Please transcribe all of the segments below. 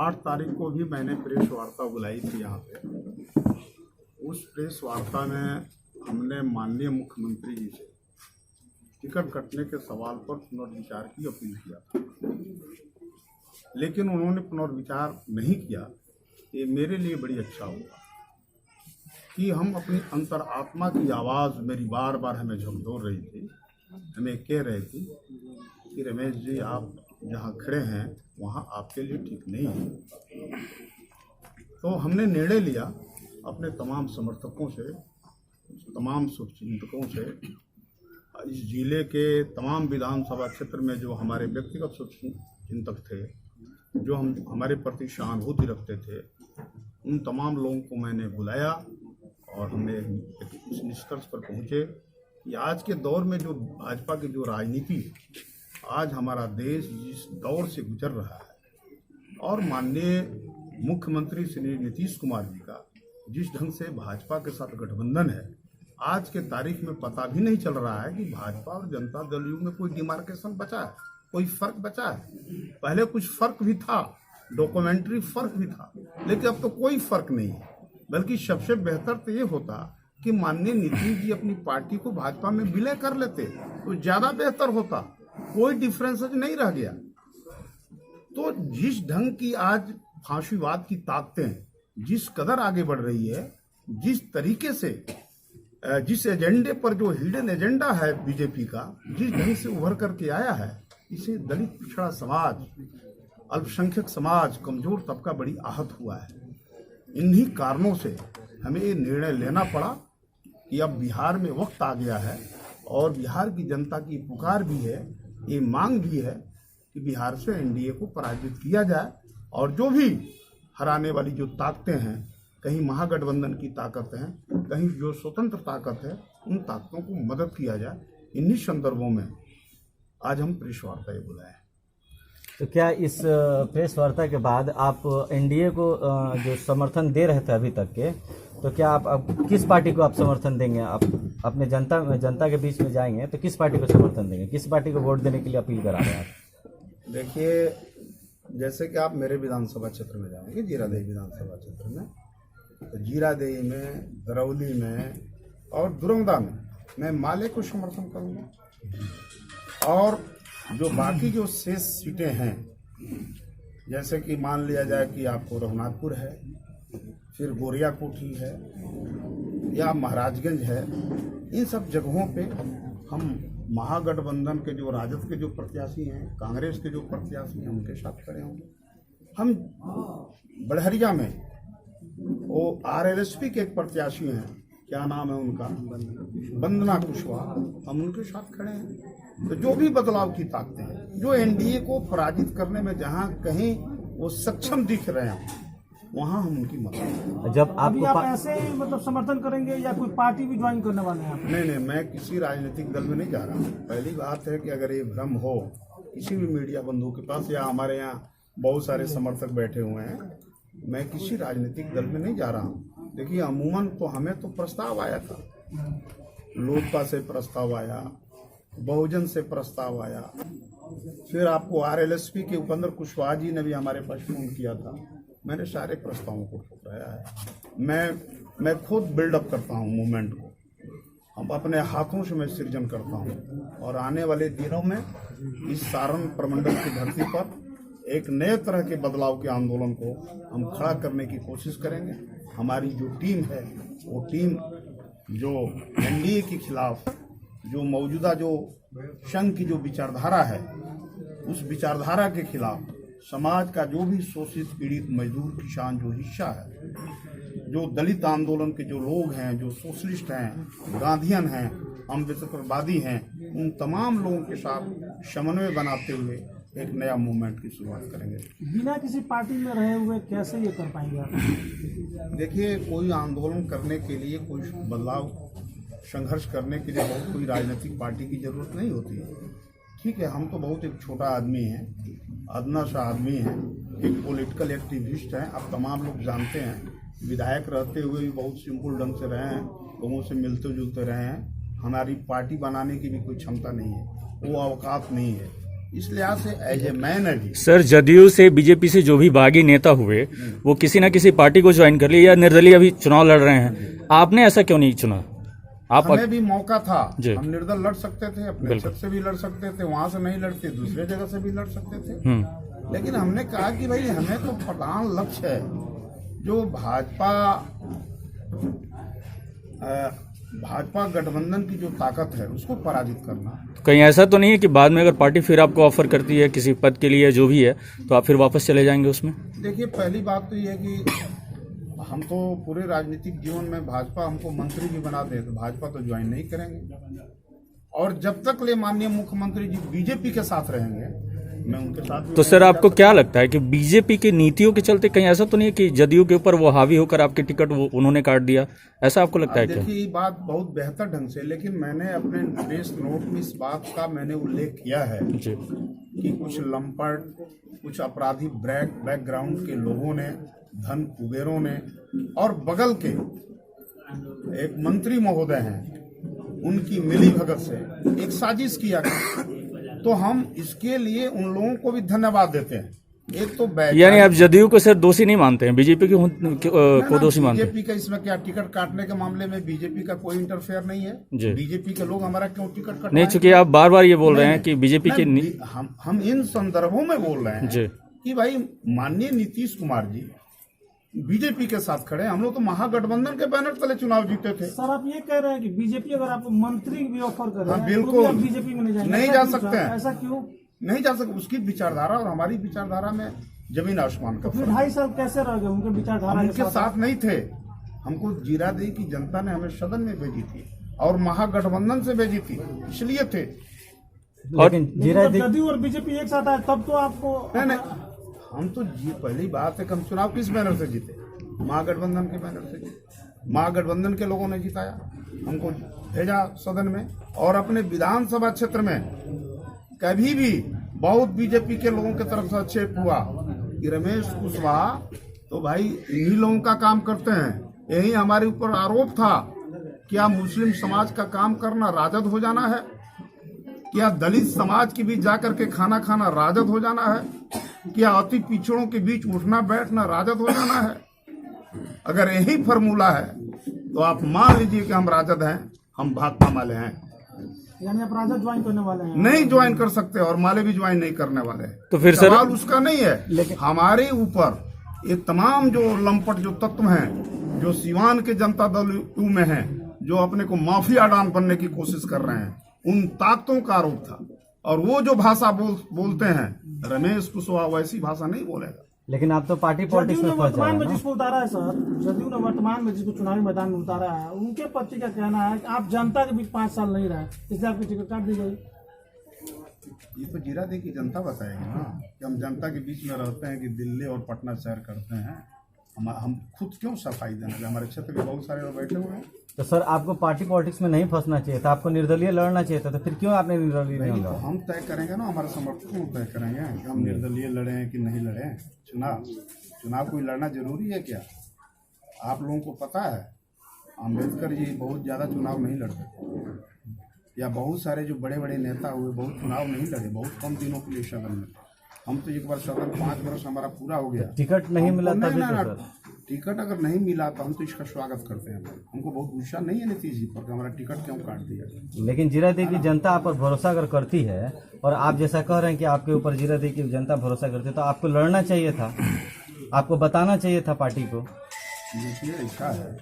8 तारीख को भी मैंने प्रेस वार्ता बुलाई थी यहाँ पे। उस प्रेस वार्ता में हमने माननीय मुख्यमंत्री जी से टिकट कटने के सवाल पर पुनर्विचार की अपील किया था, लेकिन उन्होंने पुनर्विचार नहीं किया। ये मेरे लिए बड़ी अच्छा हुआ कि हम अपनी अंतरात्मा की आवाज़ मेरी बार बार हमें झकझोर रही थी, हमें कह रहे थी कि रमेश जी आप जहाँ खड़े हैं वहाँ आपके लिए ठीक नहीं है। तो हमने निर्णय लिया अपने तमाम समर्थकों से, तमाम शुभचिंतकों से, इस जिले के तमाम विधानसभा क्षेत्र में जो हमारे व्यक्तिगत शुभचिंतक थे, जो हमारे प्रति सहानुभूति रखते थे, उन तमाम लोगों को मैंने बुलाया और हमने इस निष्कर्ष पर पहुँचे कि आज के दौर में जो भाजपा की जो राजनीति है, आज हमारा देश जिस दौर से गुजर रहा है और माननीय मुख्यमंत्री श्री नीतीश कुमार जी का जिस ढंग से भाजपा के साथ गठबंधन है, आज के तारीख में पता भी नहीं चल रहा है कि भाजपा और जनता दल यू में कोई डिमार्केशन बचा है, कोई फर्क बचा है। पहले कुछ फर्क भी था, डॉक्यूमेंट्री फर्क भी था, लेकिन अब तो कोई फर्क नहीं है। बल्कि सबसे बेहतर तो ये होता कि माननीय नीतीश जी अपनी पार्टी को भाजपा में विलय कर लेते तो ज्यादा बेहतर होता, कोई डिफरेंस नहीं रह गया। तो जिस ढंग की आज फांसीवाद की ताकतें जिस कदर आगे बढ़ रही है, जिस तरीके से जिस एजेंडे पर जो हिडन एजेंडा है बीजेपी का, जिस ढंग से उभर करके आया है, इसे दलित पिछड़ा समाज, अल्पसंख्यक समाज, कमजोर तबका बड़ी आहत हुआ है। इन्हीं कारणों से हमें ये निर्णय लेना पड़ा कि अब बिहार में वक्त आ गया है और बिहार की जनता की पुकार भी है, ये मांग भी है कि बिहार से एनडीए को पराजित किया जाए और जो भी हराने वाली जो ताकतें हैं, कहीं महागठबंधन की ताकत है, कहीं जो स्वतंत्र ताकत है, उन ताकतों को मदद किया जाए। इन्हीं संदर्भों में आज हम प्रेस वार्ता बुलाए। तो क्या इस प्रेस वार्ता के बाद आप एनडीए को जो समर्थन दे रहे थे अभी तक के, तो क्या आप अब किस पार्टी को आप समर्थन देंगे? आप अपने जनता के बीच में जाएंगे तो किस पार्टी को समर्थन देंगे? किस पार्टी को वोट देने के लिए अपील करा रहे हैं आप? देखिए, जैसे कि आप मेरे विधानसभा क्षेत्र में जाएंगे, जीरादेई विधानसभा क्षेत्र में, तो जीरादेई में, दरौली में और दुरंदा में मैं माले को समर्थन करूँगा। और जो बाकी जो शेष सीटें हैं, जैसे कि मान लिया जाए कि आपको रघुनाथपुर है, फिर गोरिया कोठी है या महाराजगंज है, इन सब जगहों पे हम महागठबंधन के जो राजद के जो प्रत्याशी हैं, कांग्रेस के जो प्रत्याशी हैं, उनके साथ खड़े होंगे। हम बड़हरिया में वो आरएलएसपी के एक प्रत्याशी हैं, क्या नाम है उनका, वंदना कुशवाहा, हम उनके साथ खड़े हैं। तो जो भी बदलाव की ताकतें हैं, जो एनडीए को पराजित करने में जहां कहीं वो सक्षम दिख रहे हैं, वहां हम उनकी मदद। जब अभी आप ऐसे मतलब समर्थन करेंगे या कोई पार्टी भी ज्वाइन करने वाले हैं? नहीं, मैं किसी राजनीतिक दल में नहीं जा रहा हूँ। पहली बात है कि अगर ये भ्रम हो किसी भी मीडिया बंधु के पास, या हमारे यहाँ बहुत सारे समर्थक बैठे हुए हैं, मैं किसी राजनीतिक दल में नहीं जा रहा हूँ। देखिए, अमूमन तो हमें तो प्रस्ताव आया था, लोजपा से प्रस्ताव आया, बहुजन से प्रस्ताव आया, फिर आपको आरएलएसपी के उपेंद्र कुशवाहा जी ने भी हमारे पास फोन किया था। मैंने सारे प्रस्तावों को ठुकराया है। मैं खुद बिल्डअप करता हूँ मूवमेंट को, हम अपने हाथों से मैं सृजन करता हूँ और आने वाले दिनों में इस सारण प्रमंडल की धरती पर एक नए तरह के बदलाव के आंदोलन को हम खड़ा करने की कोशिश करेंगे। हमारी जो टीम है, वो टीम जो एनडीए के खिलाफ जो मौजूदा जो संघ की जो विचारधारा है, उस विचारधारा के खिलाफ समाज का जो भी शोषित, पीड़ित, मजदूर, किसान जो हिस्सा है, जो दलित आंदोलन के जो लोग हैं, जो सोशलिस्ट हैं, गांधीयन हैं, अम्बेडकरवादी हैं, उन तमाम लोगों के साथ समन्वय बनाते हुए एक नया मूवमेंट की शुरुआत करेंगे। बिना किसी पार्टी में रहे हुए कैसे ये कर पाएंगे आप? देखिए, कोई आंदोलन करने के लिए, कोई बदलाव संघर्ष करने के लिए बहुत कोई राजनीतिक पार्टी की जरूरत नहीं होती है। ठीक है, हम तो बहुत एक छोटा आदमी हैं, अदना सा आदमी हैं, एक पॉलिटिकल एक्टिविस्ट हैं। आप तमाम लोग जानते हैं, विधायक रहते हुए भी बहुत सिंपल ढंग से रहे हैं, लोगों से मिलते जुलते रहे हैं। हमारी पार्टी बनाने की भी कोई क्षमता नहीं है, वो औकात नहीं है। इस लिहाज से एज ए मैन है जी। सर, जदयू से बीजेपी से जो भी बागी नेता हुए वो किसी ना किसी पार्टी को ज्वाइन कर लिए या निर्दलीय अभी चुनाव लड़ रहे हैं, आपने ऐसा क्यों नहीं चुना? आप हमें भी मौका था, जी। हम निर्दल लड़ सकते थे, अपने बिल्कुल। छत से भी लड़ सकते थे, वहां से नहीं लड़ते दूसरे जगह से भी लड़ सकते थे। लेकिन हमने कहा कि भाई हमें तो प्रधान लक्ष्य है जो भाजपा गठबंधन की जो ताकत है उसको पराजित करना। कहीं ऐसा तो नहीं है कि बाद में अगर पार्टी फिर आपको ऑफर करती है किसी पद के लिए जो भी है तो आप फिर वापस चले जाएंगे उसमें? देखिए, पहली बात तो ये है कि हम तो पूरे राजनीतिक जीवन में भाजपा हमको मंत्री भी बना दे तो भाजपा तो ज्वाइन नहीं करेंगे, और जब तक ले माननीय मुख्यमंत्री जी बीजेपी के साथ रहेंगे मैं उनके साथ भी तो सर, आपको क्या लगता है कि बीजेपी की नीतियों के चलते कहीं ऐसा तो नहीं है कि जदयू के ऊपर वो हावी होकर आपके टिकट वो उन्होंने काट दिया, ऐसा आपको लगता है क्या? देखिए, ये बात बहुत बेहतर ढंग से, लेकिन मैंने अपने प्रेस नोट में इस बात का मैंने उल्लेख किया है जी। कि कुछ लंपट, कुछ अपराधी बैकग्राउंड के लोगों ने, धन कुबेरों ने और बगल के एक मंत्री महोदय हैं उनकी मिली भगत से एक साजिश किया गया। तो हम इसके लिए उन लोगों को भी धन्यवाद देते हैं। एक तो यानी आप जदयू को सर दोषी नहीं मानते हैं, बीजेपी को दोषी मानते हैं? बीजेपी का इसमें क्या, टिकट काटने के मामले में बीजेपी का कोई इंटरफेयर नहीं है। बीजेपी के लोग हमारा क्यों टिकट काटते नहीं, चूंकि आप बार बार ये बोल रहे हैं कि बीजेपी के हम इन संदर्भों में बोल रहे हैं जी कि भाई माननीय नीतीश कुमार जी बीजेपी के साथ खड़े, हम लोग तो महागठबंधन के बैनर तले चुनाव जीते थे। सर, आप ये कह रहे हैं कि बीजेपी अगर आप मंत्री भी ऑफर कर रहे हैं बिल्कुल, तो भी आप बीजेपी में नहीं जाएंगे? नहीं जा सकते हैं। ऐसा क्यों नहीं जा सकते? उसकी विचारधारा और हमारी विचारधारा में जमीन आसमान का फिर फर्क। 2.5 साल कैसे रह गए उनके विचारधारा हम के उनके साथ नहीं थे। हमको जीरादेई की जनता ने हमें सदन में भेजी थी और महागठबंधन से भेजी थी, इसलिए थे। लेकिन जदयू और बीजेपी एक साथ आए तब तो आपको नहीं, हम तो पहली बात है कि हम चुनाव किस बैनर से जीते? महागठबंधन के बैनर से जीते। महागठबंधन के लोगों ने जिताया, हमको भेजा सदन में, और अपने विधानसभा क्षेत्र में कभी भी बहुत बीजेपी के लोगों की तरफ से आक्षेप हुआ कि रमेश कुशवाहा तो भाई इन्हीं लोगों का काम करते हैं। यही हमारे ऊपर आरोप था, क्या मुस्लिम समाज का काम करना राजद हो जाना है? क्या दलित समाज के बीच जाकर के खाना खाना राजद हो जाना है? क्या अति पिछड़ों के बीच उठना बैठना राजद हो जाना है? अगर यही फॉर्मूला है तो आप मान लीजिए कि हम राजद हैं, हम भाकपा माले हैं। यानी आप राजद ज्वाइन करने वाले हैं? नहीं ज्वाइन कर सकते और माले भी ज्वाइन नहीं करने वाले हैं। तो फिर सवाल उसका नहीं है। हमारे ऊपर ये तमाम जो लंपट जो तत्व हैं, जो सिवान के जनता दल यू में हैं, जो अपने को माफिया डॉन बनने की कोशिश कर रहे हैं, उन ताकतों का आरोप था। और वो जो भाषा बोलते हैं, रमेश कुशवाहा वैसी भाषा नहीं बोलेगा। लेकिन आप तो पार्टी पॉलिटिक्स में फंस जा रहे वर्तमान में हैं ना? जिसको उतारा है सर, जदयू ने वर्तमान में जिसको चुनावी मैदान में उतारा है, उनके प्रति का कहना है कि आप जनता के बीच 5 साल नहीं रहे, इसलिए आपकी टिकट काट दी गई। ये तो जीरादेई की जनता बताएगी ना कि हम जनता के बीच में रहते हैं कि दिल्ली और पटना शहर करते हैं। हम खुद क्यों सफाई देंगे? हमारे क्षेत्र में बहुत सारे लोग बैठे हुए हैं। तो सर, आपको पार्टी पॉलिटिक्स में नहीं फंसना चाहिए था, आपको निर्दलीय लड़ना चाहिए था, तो फिर क्यों आपने निर्दलीय नहीं नहीं, तो लड़ा? हम तय करेंगे ना, हमारे समर्थकों तय करेंगे कि हम निर्दलीय लड़े हैं कि नहीं लड़े। चुनाव कोई लड़ना जरूरी है क्या? आप लोगों को पता है अम्बेडकर जी बहुत ज़्यादा चुनाव नहीं लड़ते थे, या बहुत सारे जो बड़े बड़े नेता हुए बहुत चुनाव नहीं लड़े, बहुत कम दिनों के लिए सदन में। हम तो एक बार सदन 5 वर्ष हमारा पूरा हो गया। टिकट नहीं मिला तभी तो सर। टिकट अगर नहीं मिला तो हम तो इसका स्वागत करते हैं। हमको बहुत गुस्सा नहीं है नीतीश जी पर कि हमारा टिकट क्यों काट दिया। लेकिन जीरादेई की जनता आप पर भरोसा अगर करती है, और आप जैसा कह रहे हैं कि आपके ऊपर जीरादेई की जनता भरोसा करती है, तो आपको लड़ना चाहिए था, आपको बताना चाहिए था पार्टी को। देखिए, ऐसा है,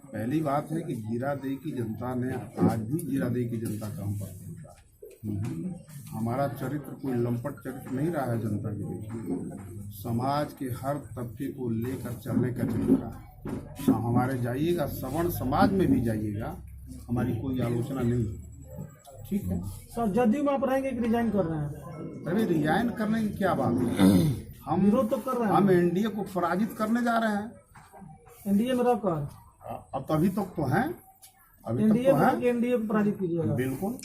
पहली बात है कि जीरादेई की जनता ने आज भी जीरादेई की जनता का हम पर भरोसा है। हमारा चरित्र कोई लंपट चरित्र नहीं रहा है जनता के बीच। समाज के हर तबके को लेकर चलने का चरित्र है। हमारे जाइएगा सवर्ण समाज में भी जाइएगा, हमारी कोई आलोचना नहीं। ठीक है सर, जदयू में आप रहेंगे कि रिजाइन कर रहे हैं? अभी रिजाइन करने की क्या बात है? हम विरोध तो कर रहे हैं। हम एनडीए को पराजित करने जा रहे हैं। एनडीए में रहकर अब अभी तक तो हैं, अभी तक एनडीए तो हैं। में एनडीए को पराजित कीजिएगा। बिल्कुल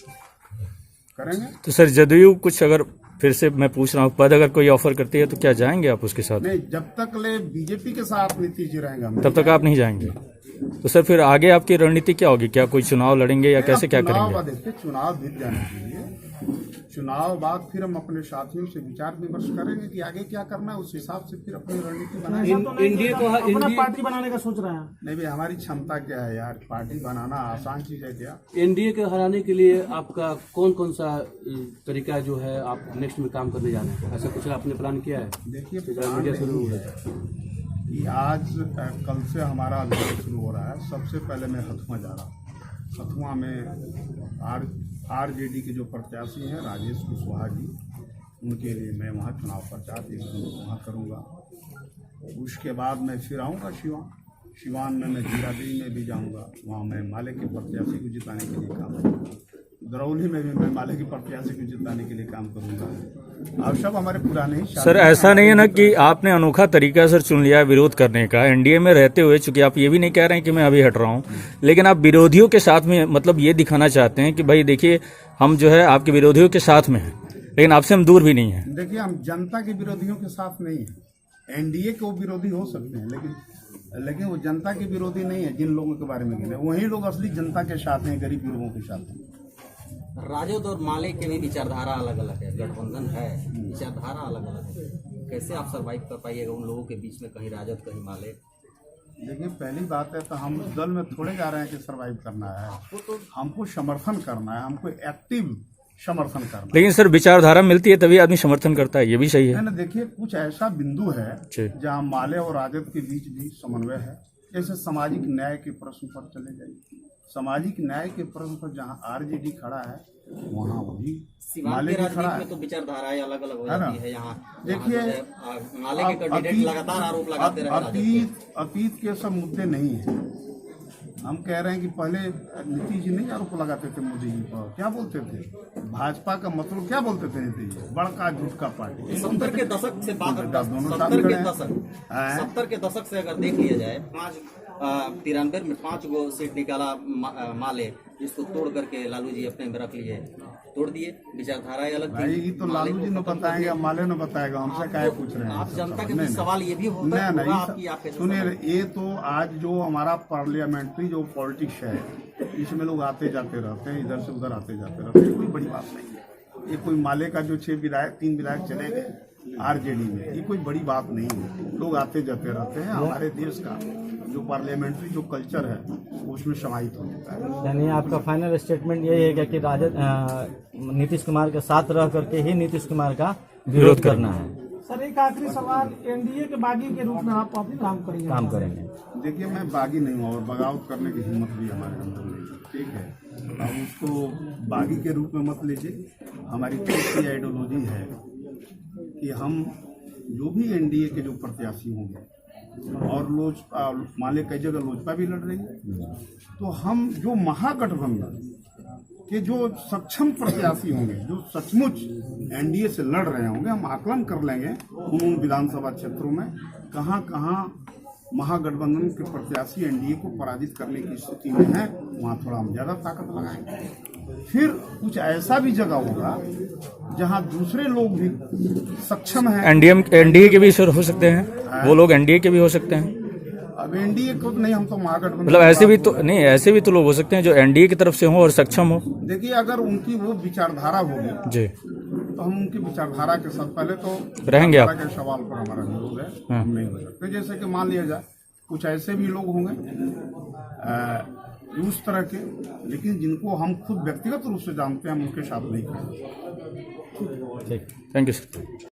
करेंगे। तो सर, जदयू कुछ अगर फिर से मैं पूछ रहा हूँ, पद अगर कोई ऑफर करती है तो क्या जाएंगे आप उसके साथ? नहीं, जब तक ले बीजेपी के साथ नीतीश जी रहेंगे हम तब तक आप नहीं जाएंगे। तो सर, फिर आगे आपकी रणनीति क्या होगी? क्या कोई चुनाव लड़ेंगे या कैसे क्या करेंगे? देखिए, चुनाव जीत जाने के लिए चुनाव बाद फिर हम अपने साथियों से विचार विमर्श करेंगे कि आगे क्या करना है, उस हिसाब से फिर अपनी रणनीति बनाएंगे। ऐसा तो नहीं कि आप अपना पार्टी बनाने का सोच रहे हैं? नहीं भाई, हमारी क्षमता क्या है यार, पार्टी बनाना आसान चीज है क्या? एनडीए के हराने के लिए आपका कौन कौन सा तरीका जो है आप नेक्स्ट में काम करने जा रहे हैं, ऐसा कुछ आपने प्लान किया है? देखिए, सोशल मीडिया शुरू हुआ है कि आज कल से हमारा अभियान शुरू हो रहा है। सबसे पहले मैं हथुआ जा रहा हूँ। हथुआ में आरजेडी के जो प्रत्याशी हैं राजेश कुशवाहा जी, उनके लिए मैं वहाँ चुनाव प्रचार वहाँ करूँगा। उसके बाद मैं फिर आऊँगा सिवान में मैं जीरादेवी में भी जाऊँगा, वहाँ मैं माले के प्रत्याशी को जिताने के लिए काम करूँगा। दरौली में भी मैं माले के प्रत्याशी को जिताने के लिए काम करूँगा। अब सब हमारे पुराने ही सर, ऐसा नहीं है ना कि आपने अनोखा तरीका सर चुन लिया विरोध करने का एनडीए में रहते हुए, चूंकि आप ये भी नहीं कह रहे हैं कि मैं अभी हट रहा हूँ, लेकिन आप विरोधियों के साथ में मतलब ये दिखाना चाहते हैं कि भाई देखिए हम जो है आपके विरोधियों के साथ में हैं, लेकिन आपसे हम दूर भी नहीं हैं। देखिए, हम जनता के विरोधियों के साथ नहीं है। एनडीए के वो विरोधी हो सकते हैं, लेकिन वो जनता के विरोधी नहीं है। जिन लोगों के बारे में गिने वही लोग असली जनता के साथ हैं, गरीब लोगों के साथ हैं। राजद और माले के भी विचारधारा अलग अलग है, गठबंधन है, विचारधारा अलग अलग है। कैसे आप सर्वाइव कर पाइएगा उन लोगों के बीच में, कहीं राजद कहीं माले? देखिए, पहली बात है तो हम उस दल में थोड़े जा रहे हैं कि सरवाइव करना है, हमको समर्थन करना है, हमको एक्टिव समर्थन करना है। लेकिन सर विचारधारा मिलती है तभी आदमी समर्थन करता है, ये भी सही है ना। देखिए, कुछ ऐसा बिंदु है जी। जहाँ माले और राजद के बीच भी समन्वय है। जैसे सामाजिक न्याय के प्रश्न पर चले जाइए, सामाजिक न्याय के प्रश्न पर जहाँ आरजेडी खड़ा है वहाँ वही सिवान माले के भी खड़ा राजनीति है। में तो विचारधाराएं अलग अलग हो है ना? जाती है। यहाँ देखिए, माले के कैंडिडेट लगातार आरोप लगाते रहे राजद पे। अतीत के सब मुद्दे नहीं है। हम कह रहे हैं कि पहले नीतीश जी नहीं आरोप लगाते थे मोदी जी पर, क्या बोलते थे? भाजपा का मतलब क्या बोलते थे नीतीश जी? बड़का झूठ का पार्टी। 70 के दशक से बात, दोनों साथ 70 खड़े के हैं। दशक 70 के दशक से अगर देख लिया जाए, 93 में 5 गो सीट निकाला माले, जिसको तोड़ करके लालू जी अपने में रख लिए, तोड़ दिए। विचारधाराएं अलग भाई, थी। ये तो लालू जी ने बताएंगे, माले ने बताएगा, हमसे क्या पूछ रहे हैं? आप जनता के नहीं, बीच सवाल ये भी होता है नहीं, आपकी आपके सुनिए, ये तो आज जो हमारा पार्लियामेंट्री जो पॉलिटिक्स है, इसमें लोग आते जाते रहते हैं, इधर से उधर आते जाते रहते हैं, कोई बड़ी बात नहीं है। ये कोई माले का जो 3 विधायक चले गए आरजेडी में, ये कोई बड़ी बात नहीं है। लोग आते जाते रहते हैं। हमारे देश का जो पार्लियामेंट्री जो कल्चर है उसमें समाहित हो चुका है। यानी आपका फाइनल स्टेटमेंट यही है क्या कि राजद नीतीश कुमार के साथ रह करके ही नीतीश कुमार का विरोध करना है? सर, एक आखिरी सवाल, एनडीए के बागी के रूप में आप अपने काम करेंगे? देखिए, मैं बागी नहीं हूँ और बगावत करने की हिम्मत भी हमारे अंदर नहीं है, ठीक है? अब उसको बागी के रूप में मत लीजिए। हमारी कैसी आइडियोलॉजी है कि हम जो भी एनडीए के जो प्रत्याशी होंगे, और लोजपा, माले कई जगह लोजपा भी लड़ रही है, तो हम जो महागठबंधन के जो सक्षम प्रत्याशी होंगे, जो सचमुच एनडीए से लड़ रहे होंगे, हम आकलन कर लेंगे उन विधानसभा क्षेत्रों में कहाँ कहाँ महागठबंधन के प्रत्याशी एनडीए को पराजित करने की स्थिति में है, वहाँ थोड़ा हम ज्यादा ताकत लगाएंगे। फिर कुछ ऐसा भी जगह होगा जहाँ दूसरे लोग भी सक्षम हैं। एनडीए के भी सर हो सकते हैं, वो लोग एनडीए के भी हो सकते हैं। अब एनडीए को नहीं, हम तो महागठबंधन, मतलब ऐसे भी तो नहीं, ऐसे भी तो लोग हो सकते हैं जो एनडीए की तरफ से हो और सक्षम हो। देखिए, अगर उनकी वो विचारधारा होगी जी, तो हम उनकी विचारधारा के साथ पहले तो रहेंगे आप। के सवाल पर हमारा विरोध है, हम नहीं हो सकते। जैसे कि मान लिया जाए कुछ ऐसे भी लोग होंगे उस तरह के, लेकिन जिनको हम खुद व्यक्तिगत रूप से जानते हैं, हम उनके साथ नहीं करेंगे। Thank you sir.